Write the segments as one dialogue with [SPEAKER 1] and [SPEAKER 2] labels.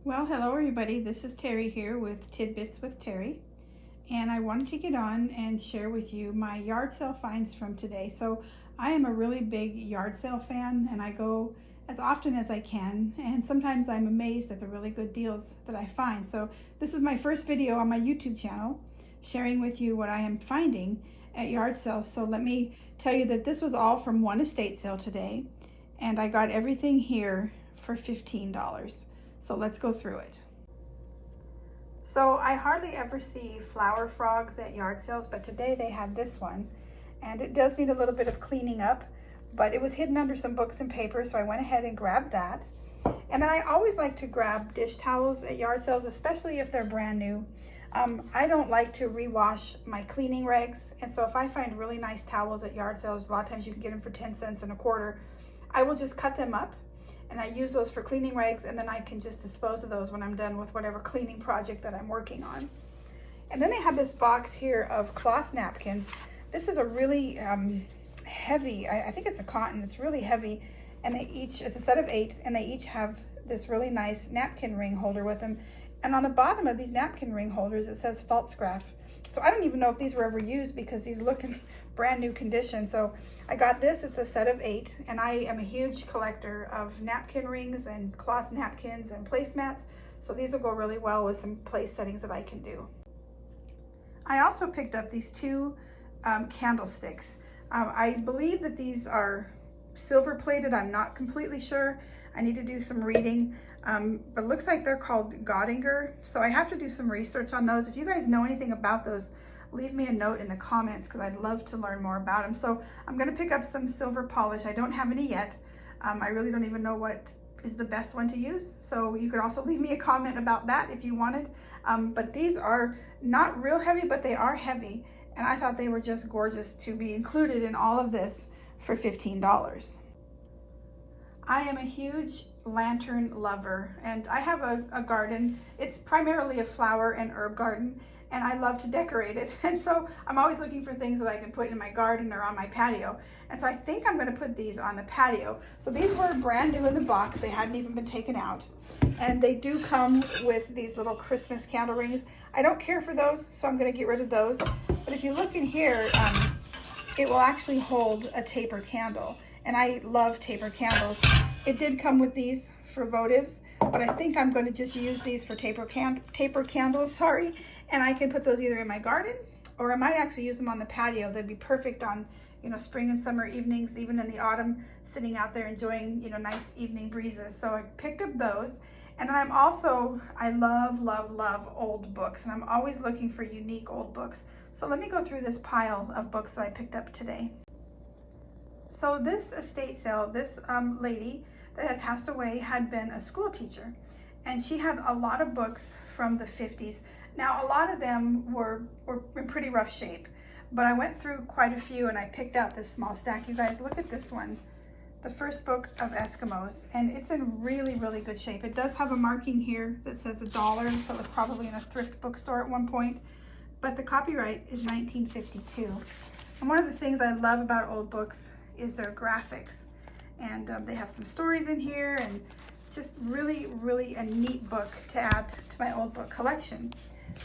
[SPEAKER 1] Well, hello everybody. This is Terry here with Tidbits with Terry, and I wanted to get on and share with you my yard sale finds from today. So I am a really big yard sale fan, and I go as often as I can, and sometimes I'm amazed at the really good deals that I find. So this is my first video on my YouTube channel sharing with you what I am finding at yard sales. So let me tell you that this was all from one estate sale today, and I got everything here for $15. So let's go through it. So I hardly ever see flower frogs at yard sales, but today they had this one, and it does need a little bit of cleaning up, but it was hidden under some books and paper, so I went ahead and grabbed that. And then I always like to grab dish towels at yard sales, especially if they're brand new. I don't like to rewash my cleaning rags, and so if I find really nice towels at yard sales, a lot of times you can get them for 10 cents and a quarter, I will just cut them up and I use those for cleaning rags, and then I can just dispose of those when I'm done with whatever cleaning project that I'm working on. And then they have this box here of cloth napkins. This is a really heavy, I think it's a cotton, it's really heavy, and it's a set of 8, and they each have this really nice napkin ring holder with them. And on the bottom of these napkin ring holders, it says Faltzgraff. So I don't even know if these were ever used because these look in brand new condition. So I got this, it's a set of 8, and I am a huge collector of napkin rings and cloth napkins and placemats. So these will go really well with some place settings that I can do. I also picked up these 2 candlesticks. I believe that these are silver plated. I'm not completely sure. I need to do some reading, but it looks like they're called Godinger. So I have to do some research on those. If you guys know anything about those, leave me a note in the comments because I'd love to learn more about them. So I'm going to pick up some silver polish. I don't have any yet. I really don't even know what is the best one to use. So you could also leave me a comment about that if you wanted. But these are not real heavy, but they are heavy. And I thought they were just gorgeous to be included in all of this for $15. I am a huge lantern lover, and I have a garden. It's primarily a flower and herb garden, and I love to decorate it. And so I'm always looking for things that I can put in my garden or on my patio. And so I think I'm going to put these on the patio. So these were brand new in the box. They hadn't even been taken out. And they do come with these little Christmas candle rings. I don't care for those, so I'm going to get rid of those. But if you look in here, it will actually hold a taper candle. And I love taper candles. It did come with these for votives, but I think I'm going to just use these for taper candles, and I can put those either in my garden, or I might actually use them on the patio. That'd be perfect on, spring and summer evenings, even in the autumn, sitting out there enjoying, nice evening breezes. So I picked up those. And then I love old books, and I'm always looking for unique old books. So let me go through this pile of books that I picked up today. So this estate sale, this lady that had passed away had been a school teacher, and she had a lot of books from the 50s. Now, a lot of them were in pretty rough shape, but I went through quite a few and I picked out this small stack. You guys, look at this one, the first book of Eskimos, and it's in really, really good shape. It does have a marking here that says $1, so it was probably in a thrift bookstore at one point, but the copyright is 1952. And one of the things I love about old books is their graphics, and they have some stories in here, and just really a neat book to add to my old book collection.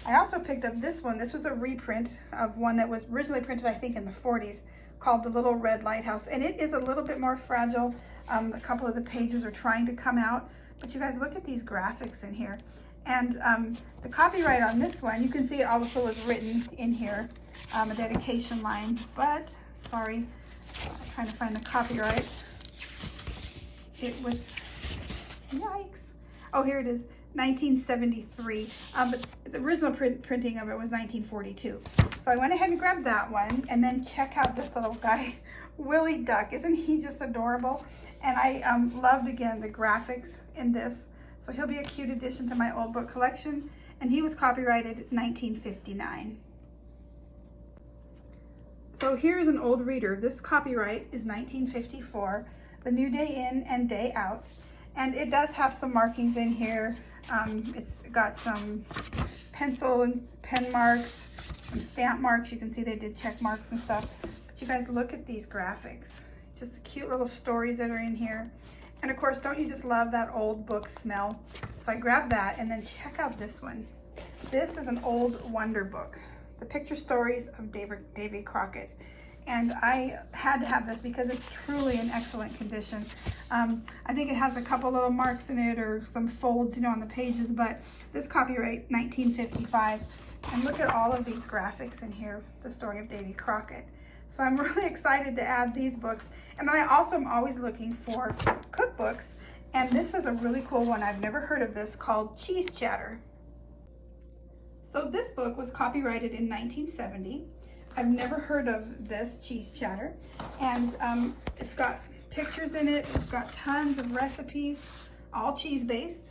[SPEAKER 1] I also picked up this one. This was a reprint of one that was originally printed, I think, in the 40s, called The Little Red Lighthouse, and it is a little bit more fragile. A couple of the pages are trying to come out, but you guys, look at these graphics in here. And the copyright on this one, you can see it also was written in here, a dedication line, but sorry, I'm trying to find the copyright. It was, yikes. Oh, here it is, 1973. But the original printing of it was 1942. So I went ahead and grabbed that one, and then check out this little guy, Willie Duck. Isn't he just adorable? And I loved, again, the graphics in this. So he'll be a cute addition to my old book collection, and he was copyrighted 1959. So here's an old reader. This copyright is 1954, The New Day In and Day Out. And it does have some markings in here. It's got some pencil and pen marks, some stamp marks. You can see they did check marks and stuff. But you guys, look at these graphics. Just the cute little stories that are in here. And of course, don't you just love that old book smell? So I grabbed that, and then check out this one. This is an old wonder book, The Picture Stories of Davy Crockett. And I had to have this because it's truly in excellent condition. I think it has a couple little marks in it or some folds, on the pages, but this copyright 1955. And look at all of these graphics in here, the story of Davy Crockett. So I'm really excited to add these books. And then I also am always looking for cookbooks. And this is a really cool one. I've never heard of this, called Cheese Chatter. So this book was copyrighted in 1970. I've never heard of this, Cheese Chatter. And it's got pictures in it. It's got tons of recipes, all cheese-based.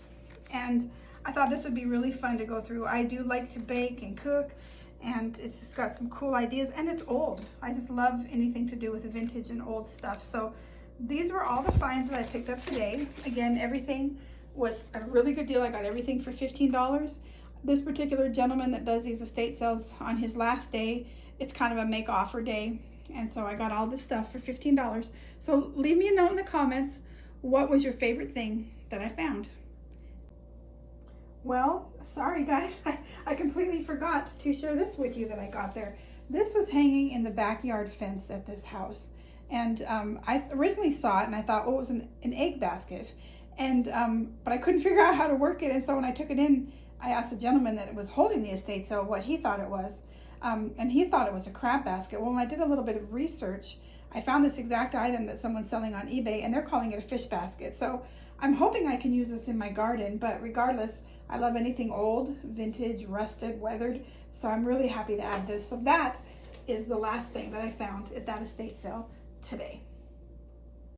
[SPEAKER 1] And I thought this would be really fun to go through. I do like to bake and cook, and it's just got some cool ideas, and it's old. I just love anything to do with vintage and old stuff. So these were all the finds that I picked up today. Again, everything was a really good deal. I got everything for $15. This particular gentleman that does these estate sales, on his last day, it's kind of a make offer day. And so I got all this stuff for $15. So leave me a note in the comments. What was your favorite thing that I found? Well, sorry guys, I completely forgot to share this with you that I got there. This was hanging in the backyard fence at this house. And I originally saw it and I thought, oh, it was an egg basket. And but I couldn't figure out how to work it. And so when I took it in, I asked the gentleman that was holding the estate sale what he thought it was. And he thought it was a crab basket. Well, when I did a little bit of research, I found this exact item that someone's selling on eBay, and they're calling it a fish basket. So I'm hoping I can use this in my garden, but regardless, I love anything old, vintage, rusted, weathered. So I'm really happy to add this. So that is the last thing that I found at that estate sale today.